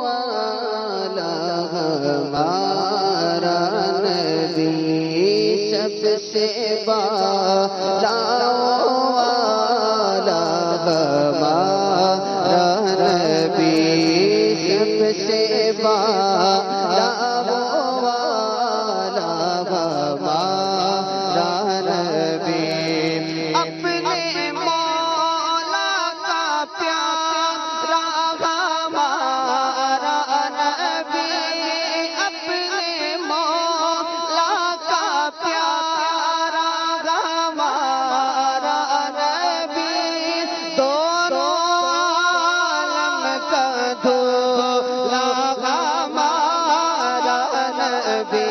والا ہمارا نبی سب سے بالا والا ہمارا نبی سب سے بالا والا ہمارا نبی اپنے مولا کا پیارا ہمارا نبی اپنے مولا کا پیارا ہمارا نبی دونوں عالم کا دھولا ہمارا نبی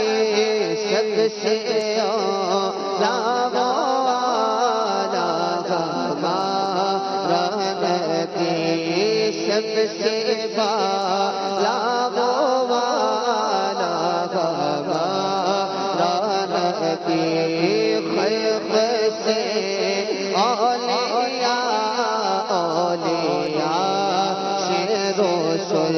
سب سے اولا والا ہمارا نبی سب سے بالا والا ہمارا نبی خلق سے اولیاء سے رسول